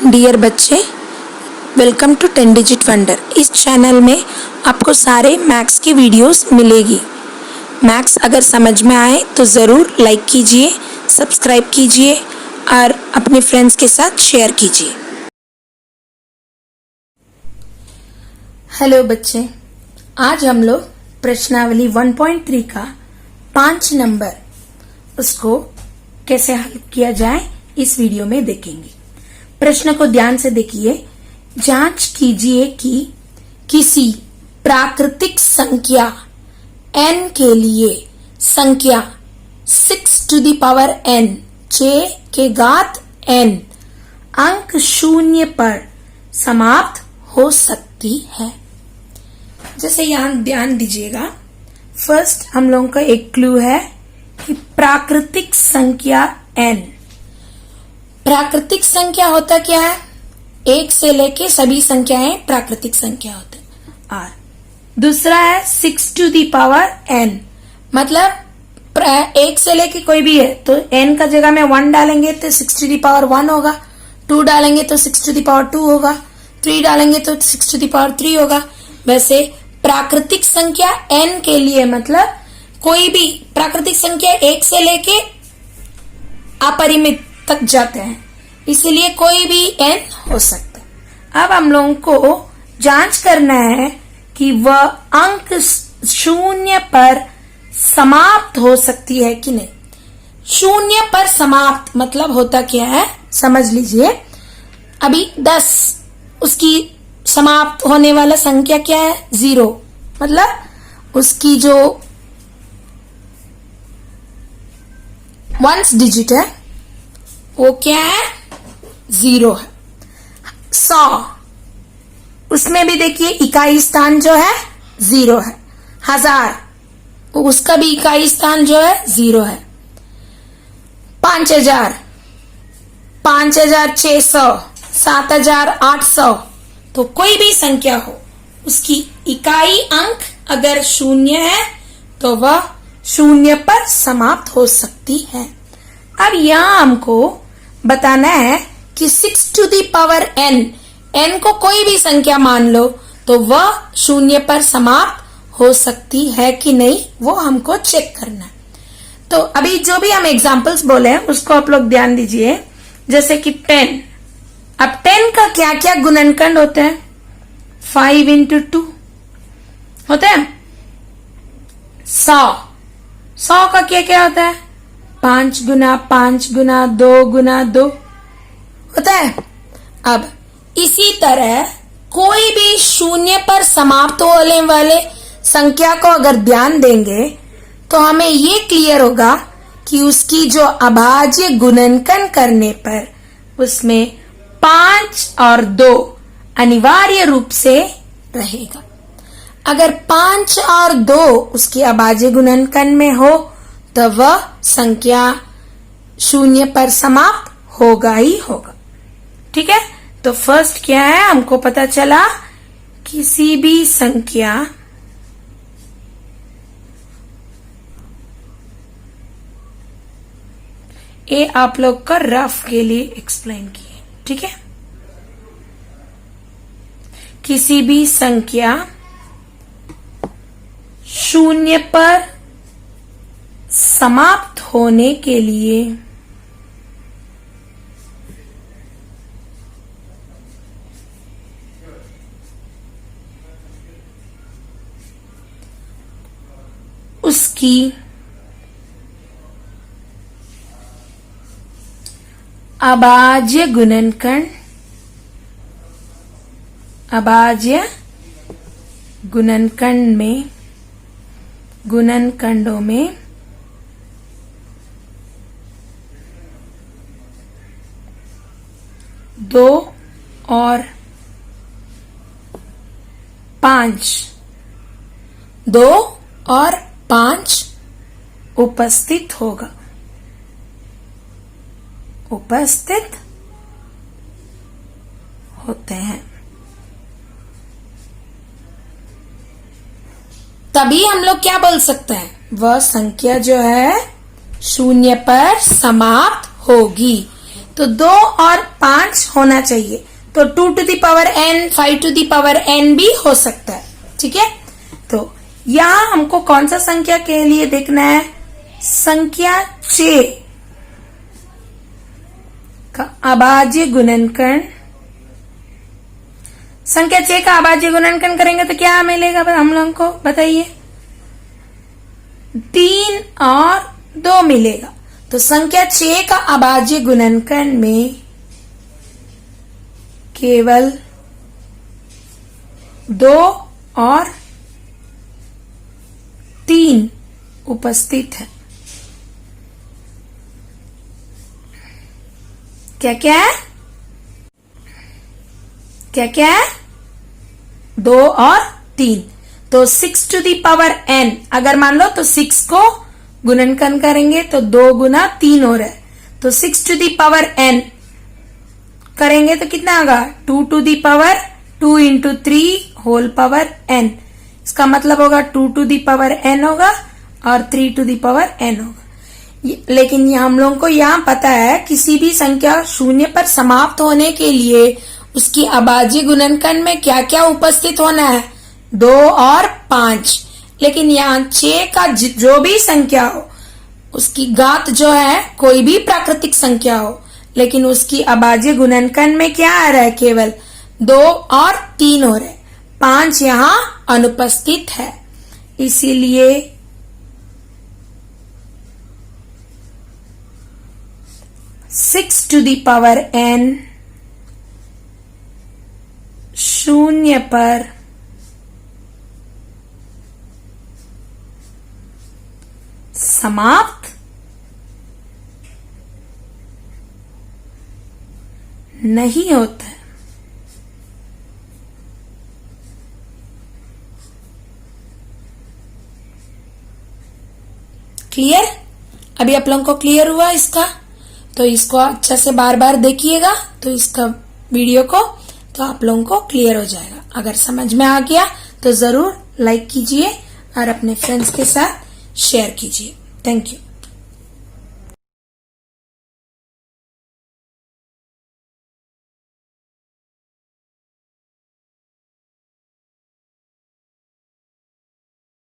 Dear बच्चे, welcome to 10 digit wonder. इस channel में आपको सारे मैथ्स की वीडियोस मिलेगी। मैथ्स अगर समझ में आए तो ज़रूर लाइक कीजिए, सब्सक्राइब कीजिए और अपने फ्रेंड्स के साथ शेयर कीजिए। हेलो बच्चे, आज हम लोग प्रश्नावली 1.3 का 5 नंबर उसको कैसे हल किया जाए इस वीडियो में देखेंगे। प्रश्न को ध्यान से देखिए। जांच कीजिए कि किसी प्राकृतिक संख्या n के लिए संख्या 6 to the power n 6 के घात n अंक शून्य पर समाप्त हो सकती है। जैसे यहाँ ध्यान दीजिएगा, फर्स्ट हम लोगों का एक क्लू है कि प्राकृतिक संख्या n। प्राकृतिक संख्या होता क्या है? एक से लेके सभी संख्याएं प्राकृतिक संख्या होते हैं। और दूसरा है 6 to the power n, मतलब एक से लेके कोई भी है तो n का जगह में 1 डालेंगे तो 6 to the power 1 होगा, 2 डालेंगे तो 6 to the power 2 होगा, 3 डालेंगे तो 6 to the power 3 होगा। वैसे प्राकृतिक संख्या n के लिए मतलब कोई भी प्राकृतिक संख्या एक से लेके अपरिमित तक जाते हैं, इसीलिए कोई भी n हो सकता है। अब हम लोगों को जांच करना है कि वह अंक शून्य पर समाप्त हो सकती है कि नहीं। शून्य पर समाप्त मतलब होता क्या है, समझ लीजिए। अभी 10, उसकी समाप्त होने वाला संख्या क्या है? 0, मतलब उसकी जो वंस डिजिट है वो क्या है? 0 है। 100, उसमें भी देखिए इकाई स्थान जो है 0 है। 1000, उसका भी इकाई स्थान जो है 0 है। 5000, 5600, 7800, तो कोई भी संख्या हो उसकी इकाई अंक अगर शून्य है तो वह शून्य पर समाप्त हो सकती है। अब यहां हमको बताना है कि 6 to the power n, n को कोई भी संख्या मान लो तो वह शून्य पर समाप्त हो सकती है कि नहीं, वो हमको चेक करना है। तो अभी जो भी हम एग्जांपल्स बोले हैं उसको आप लोग ध्यान दीजिए। जैसे कि 10, अब 10 का क्या क्या गुणनखंड होते हैं? 5 into 2 होते हैं। 100 का क्या क्या होता है? 5 गुना 5 गुना 2 गुना 2 होता है। अब इसी तरह कोई भी शून्य पर समाप्त होने वाले संख्या को अगर ध्यान देंगे तो हमें ये क्लियर होगा कि उसकी जो अभाज्य गुणनखंड करने पर उसमें 5 और 2 अनिवार्य रूप से रहेगा। अगर 5 और 2 उसकी अभाज्य गुणनखंड में हो तो वह संख्या शून्य पर समाप्त होगा ही होगा। ठीक है, तो फर्स्ट क्या है, हमको पता चला किसी भी संख्या ये आप लोग का रफ के लिए एक्सप्लेन किए। ठीक है, किसी भी संख्या शून्य पर समाप्त होने के लिए उसकी अभाज्य गुणनखंड में गुणनखंडों में 2 और 5 उपस्थित होगा, उपस्थित होते हैं। तभी हम लोग क्या बोल सकते हैं, वह संख्या जो है शून्य पर समाप्त होगी। तो 2 और 5 होना चाहिए। तो 2 to the power n, 5 to the power n भी हो सकता है। ठीक है, तो यहां हमको कौन सा संख्या के लिए देखना है? संख्या 6 का अभाज्य गुणनखंड। संख्या 6 का अभाज्य गुणनखंड करेंगे तो क्या मिलेगा हम लोगों को? बताइए। 3 और 2 मिलेगा। तो संख्या 6 का अभाज्य गुणनखंड में केवल 2 और 3 उपस्थित है। क्या क्या है? क्या क्या है? 2 और 3। तो 6 to the power n, अगर मान लो तो 6 को गुणनखंड करेंगे तो 2 गुना 3 हो रहा है। तो 6 to the power n करेंगे तो कितना होगा? 2 to the power 2 into 3 whole power n। इसका मतलब होगा 2 to the power n होगा और 3 to the power n होगा। लेकिन हम लोगों को यहाँ पता है किसी भी संख्या शून्य पर समाप्त होने के लिए उसकी अभाज्य गुणनखंड में क्या क्या उपस्थित होना है? 2 और 5। लेकिन यहाँ 6 का जो भी संख्या हो उसकी घात जो है कोई भी प्राकृतिक संख्या हो, लेकिन उसकी अभाज्य गुणनखंड में क्या आ रहा है? केवल 2 और 3 हो रहे, 5 यहाँ अनुपस्थित है। इसीलिए 6 to the power n शून्य पर समाप्त नहीं होता है। क्लियर? अभी आप लोगों को क्लियर हुआ इसका? तो इसको अच्छा से बार बार देखिएगा तो इसका वीडियो को, तो आप लोगों को क्लियर हो जाएगा। अगर समझ में आ गया तो जरूर लाइक कीजिए और अपने फ्रेंड्स के साथ शेयर कीजिए। Thank you.